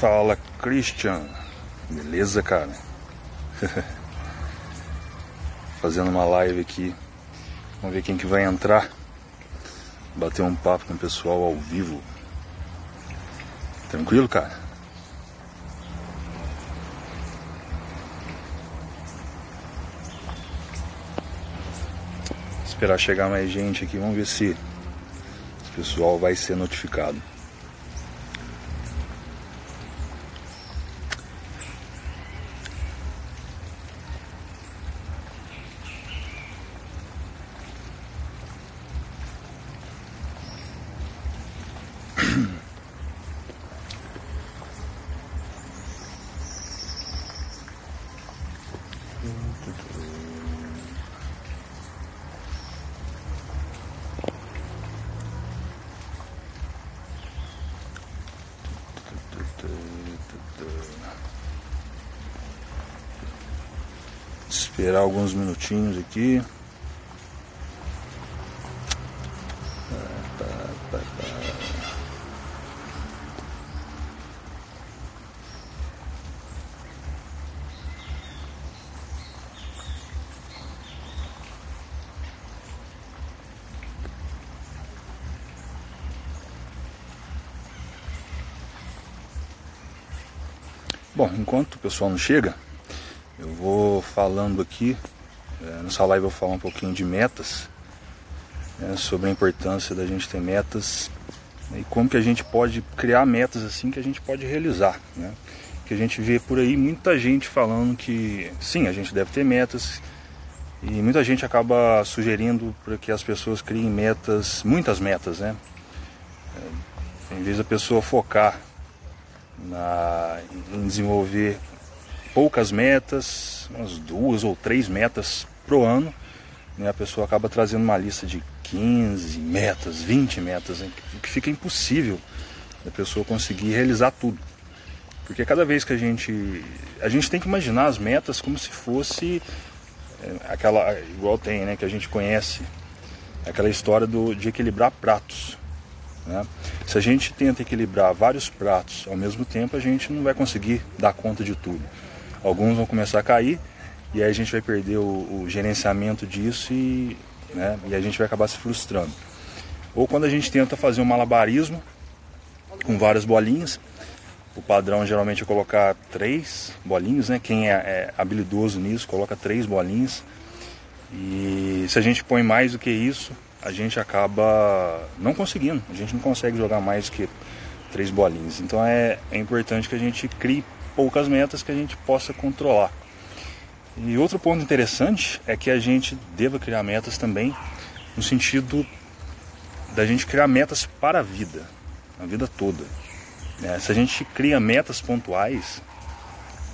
Fala, Christian. Beleza, cara? Fazendo uma live aqui. Vamos ver quem que vai entrar. Bater um papo com o pessoal ao vivo. Tranquilo, cara? Esperar chegar mais gente aqui. Vamos ver se o pessoal vai ser notificado. Esperar alguns minutinhos aqui. Bom, enquanto o pessoal não chega, eu vou falando aqui, nessa live eu vou falar um pouquinho de metas, sobre a importância da gente ter metas, e como que a gente pode criar metas assim que a gente pode realizar, né? Que a gente vê por aí muita gente falando que sim, a gente deve ter metas, e muita gente acaba sugerindo para que as pessoas criem metas, muitas metas, né? Em vez da pessoa focar em desenvolver poucas metas, umas 2 ou 3 metas pro ano, né? A pessoa acaba trazendo uma lista de 15 metas, 20 metas, né? Que fica impossível a pessoa conseguir realizar tudo. Porque cada vez que a gente tem que imaginar as metas como se fosse aquela, igual tem, né, que a gente conhece, aquela história de equilibrar pratos, né? Se a gente tenta equilibrar vários pratos ao mesmo tempo, a gente não vai conseguir dar conta de tudo. Alguns vão começar a cair e aí a gente vai perder o gerenciamento disso né, e a gente vai acabar se frustrando. Ou quando a gente tenta fazer um malabarismo com várias bolinhas, o padrão geralmente é colocar 3 bolinhas, né? Quem é habilidoso nisso coloca 3 bolinhas, e se a gente põe mais do que isso, a gente acaba não conseguindo, a gente não consegue jogar mais do que 3 bolinhas. Então é importante que a gente crie poucas metas que a gente possa controlar. E outro ponto interessante é que a gente deva criar metas também no sentido da gente criar metas para a vida toda. Se a gente cria metas pontuais,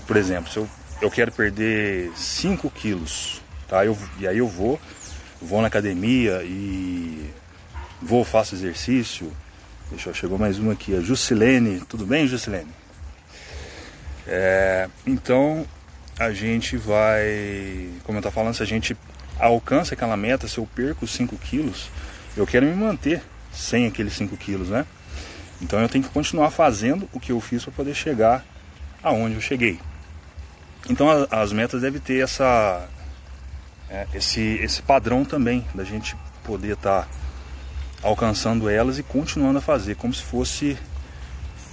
por exemplo, se eu quero perder 5 quilos, tá? E aí eu vou na academia e faço exercício. Chegou mais uma aqui, a Jusilene. Tudo bem, Jusilene? Então a gente vai, como eu estava falando, se a gente alcança aquela meta, se eu perco 5 quilos, eu quero me manter sem aqueles 5 quilos, né? Então eu tenho que continuar fazendo o que eu fiz para poder chegar aonde eu cheguei. Então as metas devem ter esse padrão também, da gente poder estar alcançando elas e continuando a fazer, como se fosse,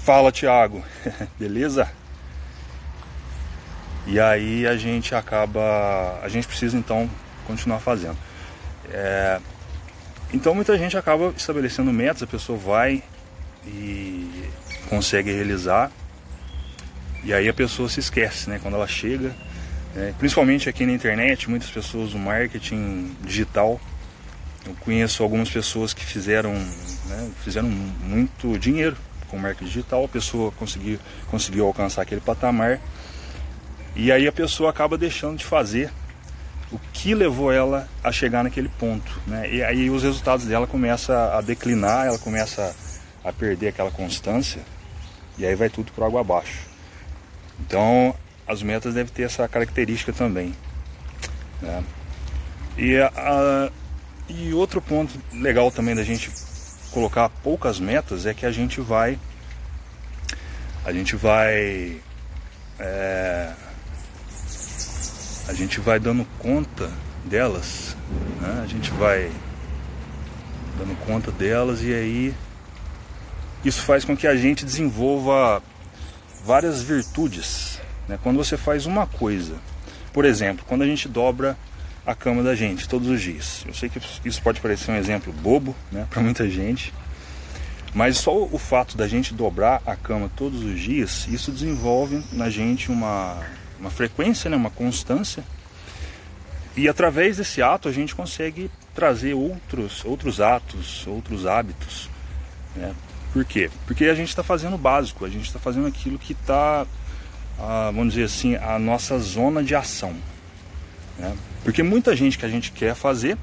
fala Thiago, beleza? E aí a gente precisa então continuar fazendo. Então muita gente acaba estabelecendo metas, a pessoa vai e consegue realizar, e aí a pessoa se esquece, né? Quando ela chega, principalmente aqui na internet, muitas pessoas do marketing digital, eu conheço algumas pessoas que fizeram muito dinheiro com o marketing digital, a pessoa conseguiu alcançar aquele patamar, e aí a pessoa acaba deixando de fazer o que levou ela a chegar naquele ponto, né? E aí os resultados dela começam a declinar, ela começa a perder aquela constância, e aí vai tudo por água abaixo. Então as metas devem ter essa característica também, né? E outro ponto legal também da gente colocar poucas metas é que a gente vai a gente vai dando conta delas, né? A gente vai dando conta delas e aí isso faz com que a gente desenvolva várias virtudes, né? Quando você faz uma coisa, por exemplo, quando a gente dobra a cama da gente todos os dias. Eu sei que isso pode parecer um exemplo bobo, né, para muita gente, mas só o fato da gente dobrar a cama todos os dias, isso desenvolve na gente uma frequência, né, uma constância, e através desse ato a gente consegue trazer outros atos, outros hábitos, né? Por quê? Porque a gente está fazendo o básico, a gente está fazendo aquilo que está, vamos dizer assim, a nossa zona de ação, né? Porque muita gente que a gente quer fazer,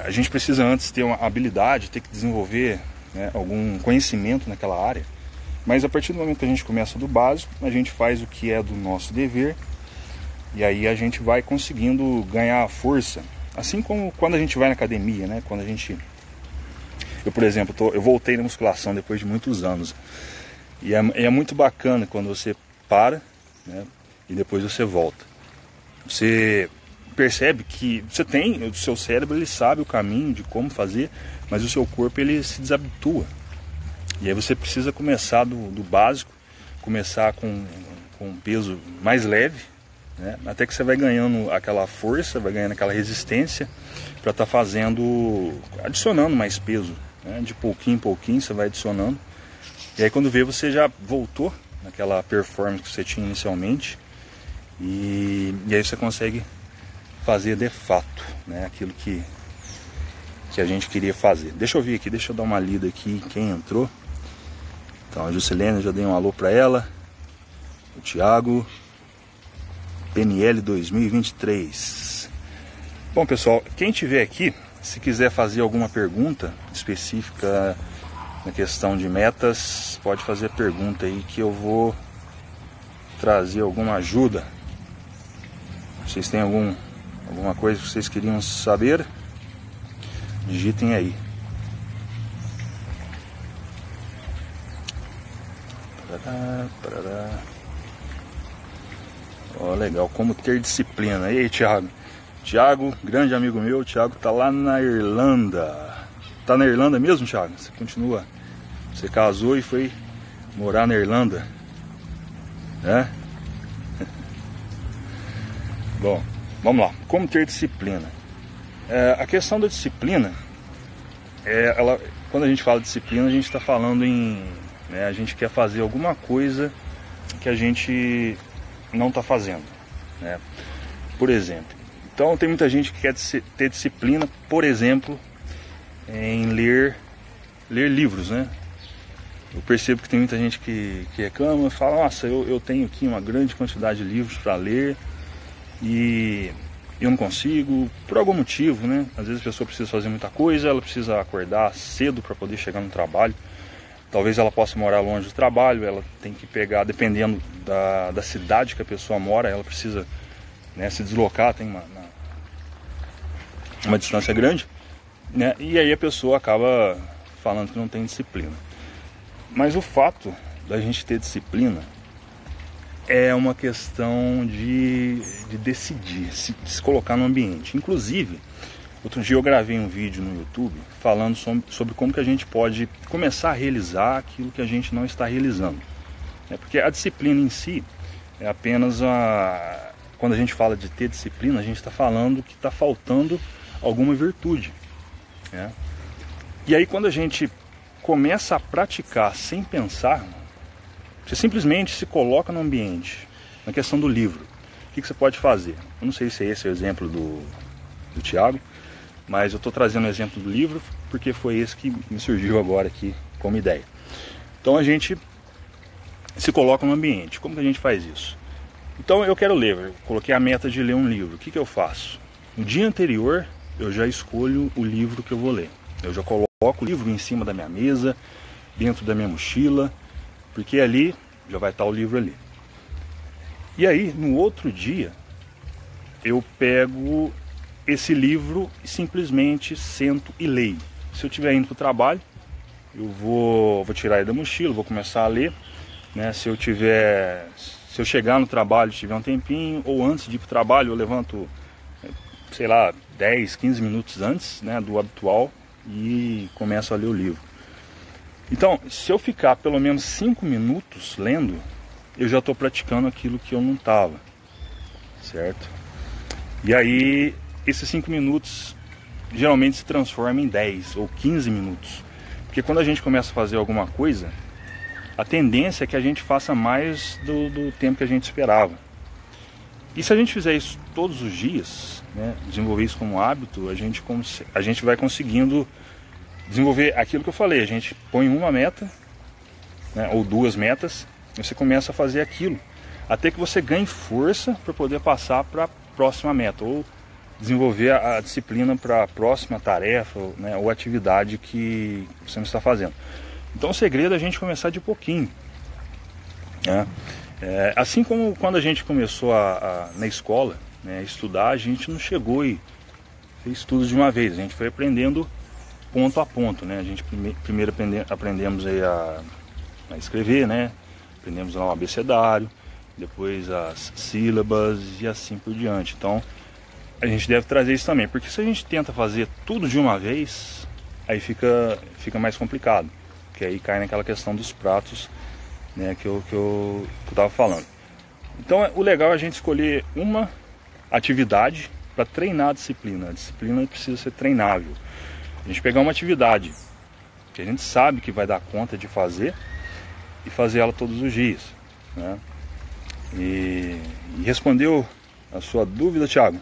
a gente precisa antes ter uma habilidade, ter que desenvolver, né, algum conhecimento naquela área. Mas a partir do momento que a gente começa do básico, a gente faz o que é do nosso dever, e aí a gente vai conseguindo ganhar força. Assim como quando a gente vai na academia, né? Quando a gente... Eu, por exemplo, eu voltei na musculação depois de muitos anos. E é muito bacana quando você para, né, e depois você volta. Você percebe que o seu cérebro, ele sabe o caminho de como fazer, mas o seu corpo, ele se desabitua. E aí você precisa começar do básico, começar com um peso mais leve, né, até que você vai ganhando aquela força, vai ganhando aquela resistência para estar adicionando mais peso, né, de pouquinho em pouquinho você vai adicionando. E aí quando vê, você já voltou naquela performance que você tinha inicialmente, e aí você consegue fazer de fato, né, aquilo que a gente queria fazer. Deixa eu ver aqui, deixa eu dar uma lida aqui quem entrou. Então a Juscelene, já dei um alô para ela. O Thiago, PNL 2023. Bom, pessoal, quem tiver aqui, se quiser fazer alguma pergunta específica na questão de metas, pode fazer pergunta aí que eu vou trazer alguma ajuda. Vocês têm alguma coisa que vocês queriam saber? Digitem aí. Ó, legal, como ter disciplina. E aí, Thiago? Thiago, grande amigo meu, Thiago tá lá na Irlanda. Tá na Irlanda mesmo, Thiago? Você continua? Você casou e foi morar na Irlanda, né? Bom, vamos lá. Como ter disciplina? A questão da disciplina, quando a gente fala de disciplina, a gente está falando né, a gente quer fazer alguma coisa que a gente não está fazendo, né? Por exemplo, então tem muita gente que quer ter disciplina, por exemplo, em ler livros, né? Eu percebo que tem muita gente que reclama e fala: nossa, eu tenho aqui uma grande quantidade de livros para ler e eu não consigo, por algum motivo, né? Às vezes a pessoa precisa fazer muita coisa, ela precisa acordar cedo para poder chegar no trabalho. Talvez ela possa morar longe do trabalho, ela tem que pegar, dependendo da cidade que a pessoa mora, ela precisa, né, se deslocar, tem uma distância grande, né? E aí a pessoa acaba falando que não tem disciplina. Mas o fato da gente ter disciplina é uma questão de decidir, se colocar no ambiente. Inclusive, outro dia eu gravei um vídeo no YouTube falando sobre como que a gente pode começar a realizar aquilo que a gente não está realizando. Porque a disciplina em si é apenas quando a gente fala de ter disciplina, a gente está falando que está faltando alguma virtude, né? E aí quando a gente começa a praticar sem pensar, você simplesmente se coloca no ambiente. Na questão do livro, o que você pode fazer? Eu não sei se esse é o exemplo do Thiago, mas eu estou trazendo o exemplo do livro porque foi esse que me surgiu agora aqui como ideia. Então a gente se coloca no ambiente. Como que a gente faz isso? Então eu quero ler, eu coloquei a meta de ler um livro. O que eu faço? No dia anterior eu já escolho o livro que eu vou ler. Eu já coloco o livro em cima da minha mesa, dentro da minha mochila, porque ali já vai estar o livro ali. E aí, no outro dia, eu pego esse livro e simplesmente sento e leio. Se eu estiver indo para o trabalho, eu vou tirar ele da mochila, vou começar a ler. né? Se eu chegar no trabalho, tiver um tempinho, ou antes de ir para o trabalho, eu levanto, sei lá, 10, 15 minutos antes, né, do habitual e começo a ler o livro. Então, se eu ficar pelo menos 5 minutos lendo, eu já estou praticando aquilo que eu não estava, certo? E aí, esses 5 minutos geralmente se transformam em 10 ou 15 minutos. Porque quando a gente começa a fazer alguma coisa, a tendência é que a gente faça mais do tempo que a gente esperava. E se a gente fizer isso todos os dias, né, desenvolver isso como hábito, a gente vai conseguindo desenvolver aquilo que eu falei. A gente põe uma meta, né, ou 2 metas, e você começa a fazer aquilo, até que você ganhe força para poder passar para a próxima meta, ou desenvolver a disciplina para a próxima tarefa, né, ou atividade que você não está fazendo. Então o segredo é a gente começar de pouquinho, né? Assim como quando a gente começou na escola, né, estudar, a gente não chegou e fez tudo de uma vez. A gente foi aprendendo ponto a ponto, né? A gente primeiro aprendemos aí a escrever, né? Aprendemos lá o abecedário, depois as sílabas e assim por diante. Então a gente deve trazer isso também, porque se a gente tenta fazer tudo de uma vez, aí fica mais complicado, que aí cai naquela questão dos pratos, né, que eu estava falando. Então o legal é a gente escolher uma atividade para treinar a disciplina. A disciplina precisa ser treinável. A gente pegar uma atividade que a gente sabe que vai dar conta de fazer e fazer ela todos os dias, né? E respondeu a sua dúvida, Thiago?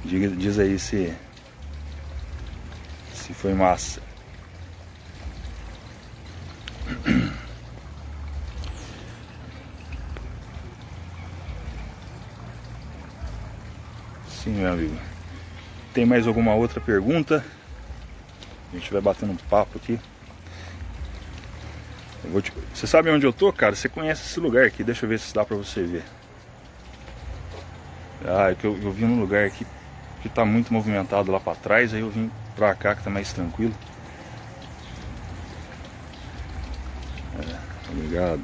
Diz aí se foi massa. Sim, meu amigo. Tem mais alguma outra pergunta? A gente vai batendo um papo aqui. Você sabe onde eu tô, cara? Você conhece esse lugar aqui? Deixa eu ver se dá pra você ver. É que eu vim num lugar aqui que tá muito movimentado lá pra trás, aí eu vim pra cá que tá mais tranquilo. Obrigado.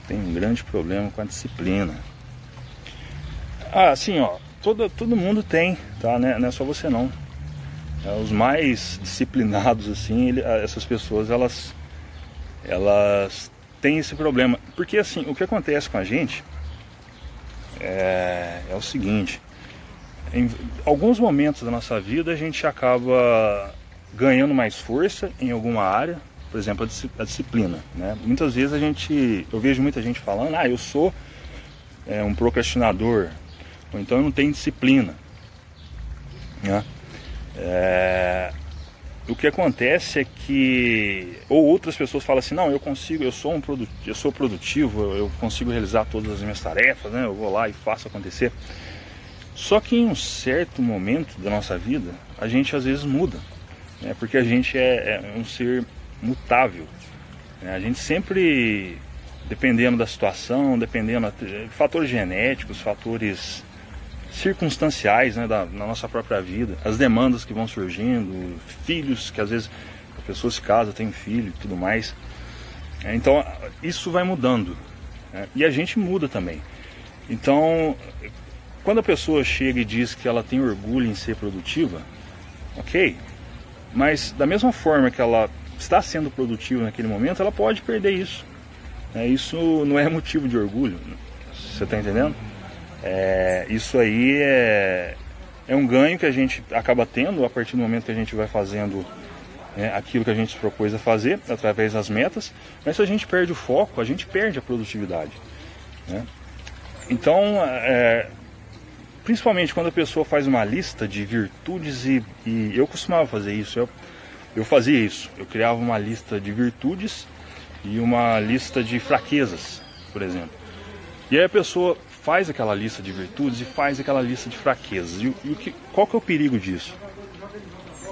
Tem um grande problema com a disciplina. Sim, ó, todo mundo tem, tá? Não é só você não. Os mais disciplinados, assim, essas pessoas, elas têm esse problema. Porque, assim, o que acontece com a gente é o seguinte: em alguns momentos da nossa vida a gente acaba ganhando mais força em alguma área, por exemplo, a disciplina, né? Muitas vezes eu vejo muita gente falando, eu sou um procrastinador, ou então eu não tenho disciplina, né? O que acontece é que, ou outras pessoas falam assim, não, eu consigo, eu sou produtivo, eu consigo realizar todas as minhas tarefas, né? Eu vou lá e faço acontecer. Só que em um certo momento da nossa vida, a gente às vezes muda, né? Porque a gente é um ser mutável, né? A gente sempre, dependendo da situação, dependendo de fatores genéticos, fatores circunstanciais, né, na nossa própria vida, as demandas que vão surgindo, filhos, que às vezes a pessoa se casa, tem filho e tudo mais. Então isso vai mudando, né? E a gente muda também. Então quando a pessoa chega e diz que ela tem orgulho em ser produtiva, ok, mas da mesma forma que ela está sendo produtiva naquele momento, ela pode perder isso, né? Isso não é motivo de orgulho, você está entendendo? Isso aí é um ganho que a gente acaba tendo a partir do momento que a gente vai fazendo, né, aquilo que a gente se propôs a fazer através das metas. Mas se a gente perde o foco, a gente perde a produtividade, né? Então principalmente quando a pessoa faz uma lista de virtudes, e eu costumava fazer isso, eu fazia isso, eu criava uma lista de virtudes e uma lista de fraquezas, por exemplo. E aí a pessoa faz aquela lista de virtudes e faz aquela lista de fraquezas. Qual que é o perigo disso?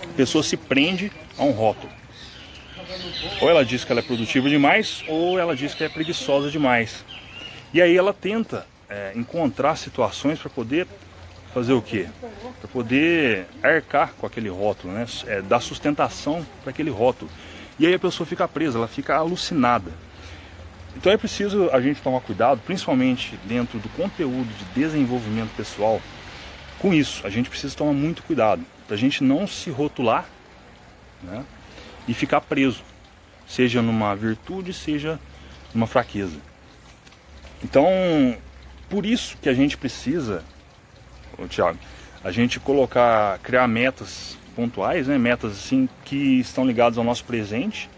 A pessoa se prende a um rótulo. Ou ela diz que ela é produtiva demais, ou ela diz que é preguiçosa demais. E aí ela tenta encontrar situações para poder fazer o quê? Para poder arcar com aquele rótulo, né? Dar sustentação para aquele rótulo. E aí a pessoa fica presa, ela fica alucinada. Então é preciso a gente tomar cuidado, principalmente dentro do conteúdo de desenvolvimento pessoal. Com isso, a gente precisa tomar muito cuidado, para a gente não se rotular, né? E ficar preso, seja numa virtude, seja numa fraqueza. Então, por isso que a gente precisa, Thiago, a gente criar metas pontuais, né? Metas assim que estão ligadas ao nosso presente,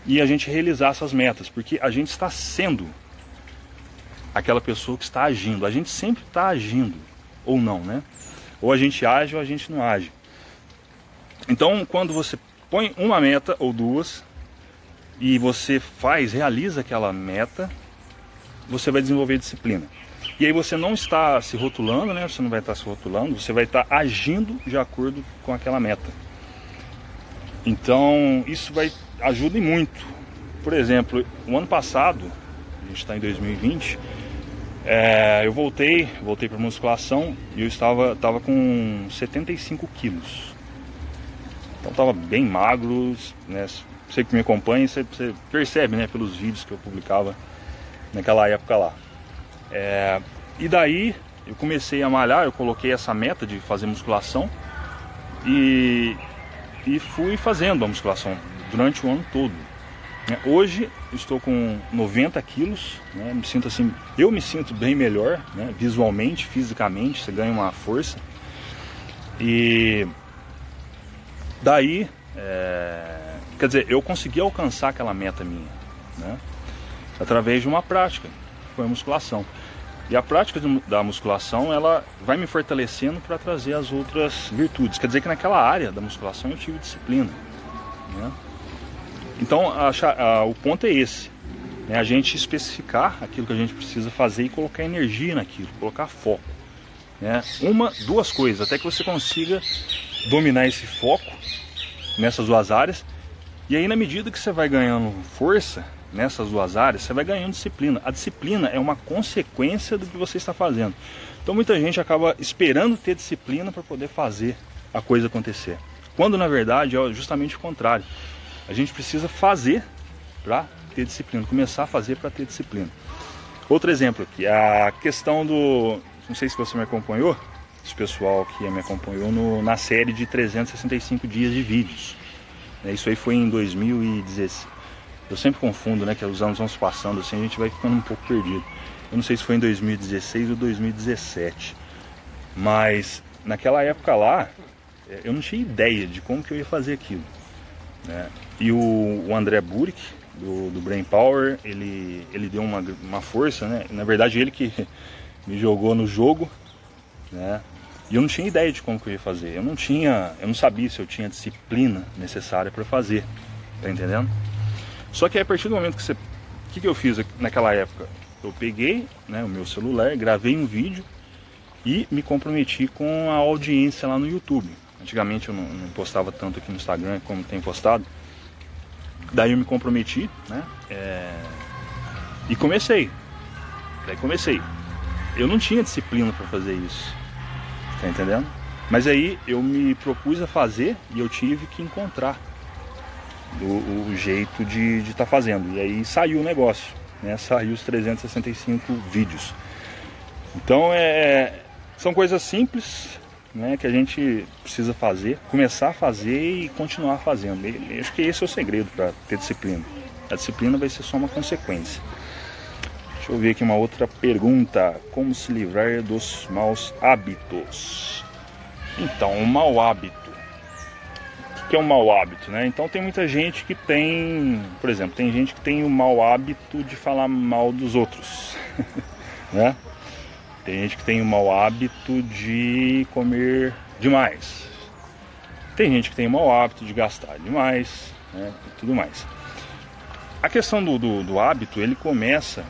e a gente realizar essas metas, porque a gente está sendo aquela pessoa que está agindo. A gente sempre está agindo, ou não, né? Ou a gente age ou a gente não age. Então, quando você põe uma meta ou duas e você realiza aquela meta, você vai desenvolver disciplina. E aí você não está se rotulando, né? Você não vai estar se rotulando, você vai estar agindo de acordo com aquela meta. Então, isso ajuda e muito. Por exemplo, o ano passado, a gente está em 2020, eu voltei para musculação e eu estava com 75 quilos. Então estava bem magro, né? Você que me acompanha, você percebe, né, pelos vídeos que eu publicava naquela época lá. E daí eu comecei a malhar, eu coloquei essa meta de fazer musculação e fui fazendo a musculação durante o ano todo. Hoje estou com 90 quilos, né? Eu me sinto bem melhor, né? Visualmente, fisicamente, você ganha uma força. E daí, quer dizer, eu consegui alcançar aquela meta minha, né? Através de uma prática, que foi a musculação. E a prática da musculação, ela vai me fortalecendo para trazer as outras virtudes. Quer dizer que naquela área da musculação eu tive disciplina, né? Então o ponto é esse, né? A gente especificar aquilo que a gente precisa fazer e colocar energia naquilo, colocar foco, né? Duas coisas, até que você consiga dominar esse foco nessas duas áreas. E aí, na medida que você vai ganhando força nessas duas áreas, você vai ganhando disciplina. A disciplina é uma consequência do que você está fazendo. Então muita gente acaba esperando ter disciplina para poder fazer a coisa acontecer, quando na verdade é justamente o contrário. A gente precisa fazer para ter disciplina, começar a fazer para ter disciplina. Outro exemplo aqui, a questão não sei se você me acompanhou, esse pessoal que me acompanhou na série de 365 dias de vídeos. Isso aí foi em 2016. Eu sempre confundo, né, que os anos vão se passando assim, a gente vai ficando um pouco perdido. Eu não sei se foi em 2016 ou 2017, mas naquela época lá, eu não tinha ideia de como que eu ia fazer aquilo, né? E o André Burick, do Brain Power, ele deu uma força, né? Na verdade, ele que me jogou no jogo, né? E eu não tinha ideia de como que eu ia fazer. Eu não sabia se eu tinha disciplina necessária para fazer, tá entendendo? Só que a partir do momento que o que eu fiz naquela época? Eu peguei, né, o meu celular, gravei um vídeo e me comprometi com a audiência lá no YouTube. Antigamente eu não postava tanto aqui no Instagram como tenho postado. Daí eu me comprometi, né? E comecei. Eu não tinha disciplina para fazer isso, tá entendendo? Mas aí eu me propus a fazer e eu tive que encontrar o jeito de estar fazendo. E aí saiu o negócio, né? Saiu os 365 vídeos. Então são coisas simples, né, que a gente precisa fazer, começar a fazer e continuar fazendo. E acho que esse é o segredo para ter disciplina. A disciplina vai ser só uma consequência. Deixa eu ver aqui uma outra pergunta. Como se livrar dos maus hábitos? Então, o mau hábito. O que é um mau hábito, né? Então tem muita gente que tem, por exemplo, tem gente que tem o mau hábito de falar mal dos outros, né? Tem gente que tem o mau hábito de comer demais. Tem gente que tem o mau hábito de gastar demais, né? E tudo mais. A questão do hábito, ele começa...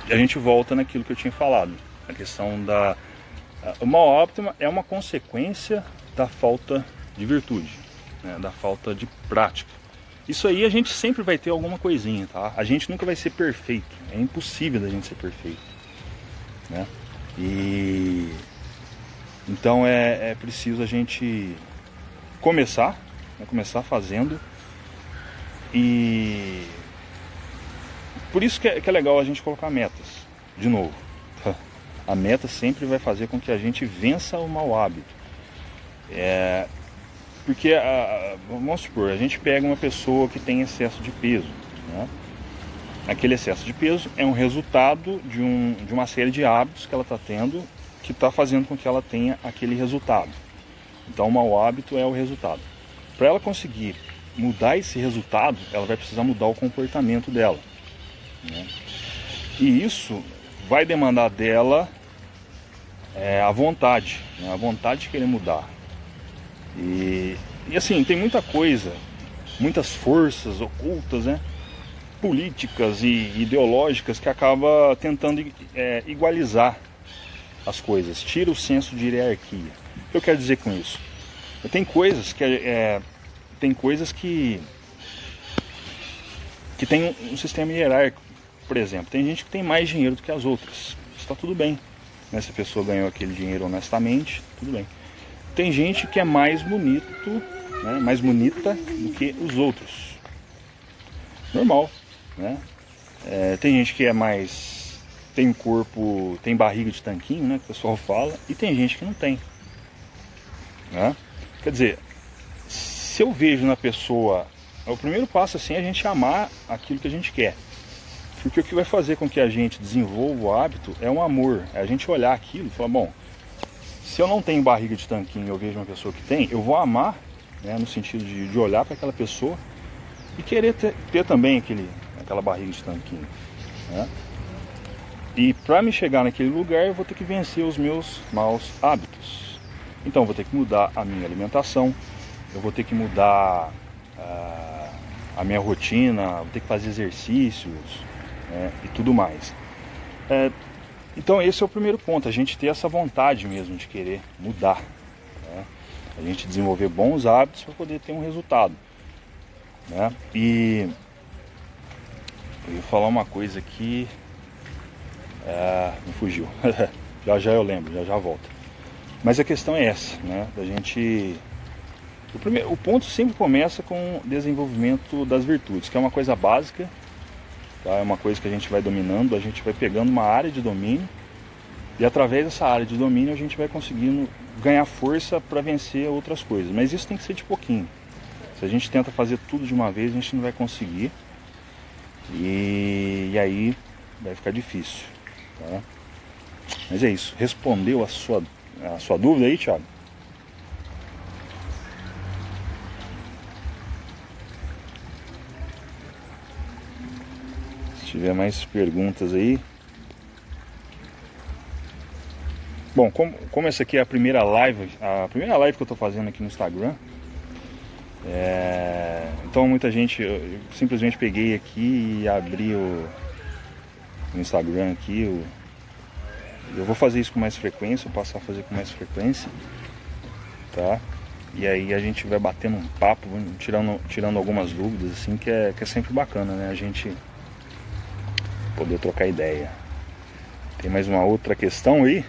E a gente volta naquilo que eu tinha falado. A questão o mau hábito é uma consequência da falta de virtude, né? Da falta de prática. Isso aí a gente sempre vai ter alguma coisinha, tá? A gente nunca vai ser perfeito. É impossível da gente ser perfeito, né? E então é preciso a gente começar fazendo. E por isso que é legal a gente colocar metas. De novo, a meta sempre vai fazer com que a gente vença o mau hábito. Porque, vamos supor, a gente pega uma pessoa que tem excesso de peso, né? Aquele excesso de peso é um resultado de uma série de hábitos que ela está tendo, que está fazendo com que ela tenha aquele resultado. Então o mau hábito é o resultado. Para ela conseguir mudar esse resultado, ela vai precisar mudar o comportamento dela, né? E isso vai demandar dela a vontade, né? A vontade de querer mudar. E assim, tem muita coisa, muitas forças ocultas, né? Políticas e ideológicas que acaba tentando igualizar as coisas, tira o senso de hierarquia. O que eu quero dizer com isso? Tem coisas que tem um sistema hierárquico. Por exemplo, tem gente que tem mais dinheiro do que as outras. Está tudo bem, né? Se a pessoa ganhou aquele dinheiro honestamente, tudo bem. Tem gente que é mais bonito, né? Mais bonita do que os outros. Normal, né? Tem gente que tem corpo, tem barriga de tanquinho, né? Que o pessoal fala, e tem gente que não tem, né? Quer dizer, se eu vejo na pessoa, o primeiro passo assim é a gente amar aquilo que a gente quer. Porque o que vai fazer com que a gente desenvolva o hábito é um amor, é a gente olhar aquilo e falar, bom, se eu não tenho barriga de tanquinho e eu vejo uma pessoa que tem, eu vou amar, né, no sentido de olhar para aquela pessoa e querer ter também aquela barriga de tanquinho, né? E para me chegar naquele lugar eu vou ter que vencer os meus maus hábitos. Então eu vou ter que mudar a minha alimentação, eu vou ter que mudar a minha rotina, vou ter que fazer exercícios, né, e tudo mais. Então esse é o primeiro ponto, a gente ter essa vontade mesmo de querer mudar, né? A gente desenvolver bons hábitos para poder ter um resultado, né? E eu ia falar uma coisa aqui, me fugiu. já eu lembro, já volto. Mas a questão é essa, né? Da gente... O ponto sempre começa com o desenvolvimento das virtudes, que é uma coisa básica, tá? É uma coisa que a gente vai dominando, a gente vai pegando uma área de domínio, e através dessa área de domínio a gente vai conseguindo ganhar força para vencer outras coisas. Mas isso tem que ser de pouquinho. Se a gente tenta fazer tudo de uma vez, a gente não vai conseguir, e aí vai ficar difícil, tá? Mas é isso. Respondeu a sua dúvida aí, Thiago? Se tiver mais perguntas aí. Bom, como essa aqui é a primeira live que eu estou fazendo aqui no Instagram, então muita gente, eu simplesmente peguei aqui e abri o Instagram aqui. Eu vou fazer isso com mais frequência, vou passar a fazer com mais frequência, tá? E aí a gente vai batendo um papo, tirando algumas dúvidas, assim, que é sempre bacana, né? A gente poder trocar ideia. Tem mais uma outra questão aí?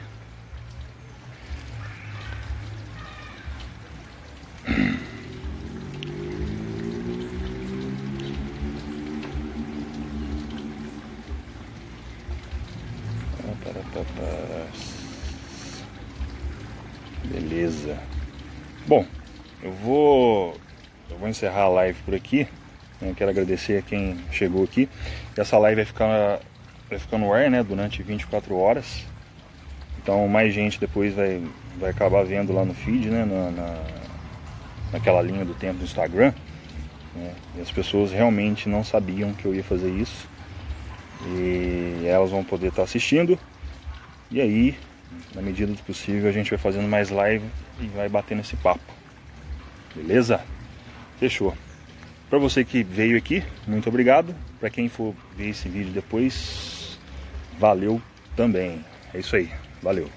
Beleza. Bom, eu vou encerrar a live por aqui. Eu quero agradecer a quem chegou aqui. Essa live vai ficar no ar, né, durante 24 horas. Então mais gente depois vai acabar vendo lá no feed, né, naquela linha do tempo do Instagram, né? E as pessoas realmente não sabiam que eu ia fazer isso. E elas vão poder estar assistindo. E aí, na medida do possível, a gente vai fazendo mais live e vai batendo esse papo. Beleza? Fechou. Para você que veio aqui, muito obrigado. Para quem for ver esse vídeo depois, valeu também. É isso aí. Valeu.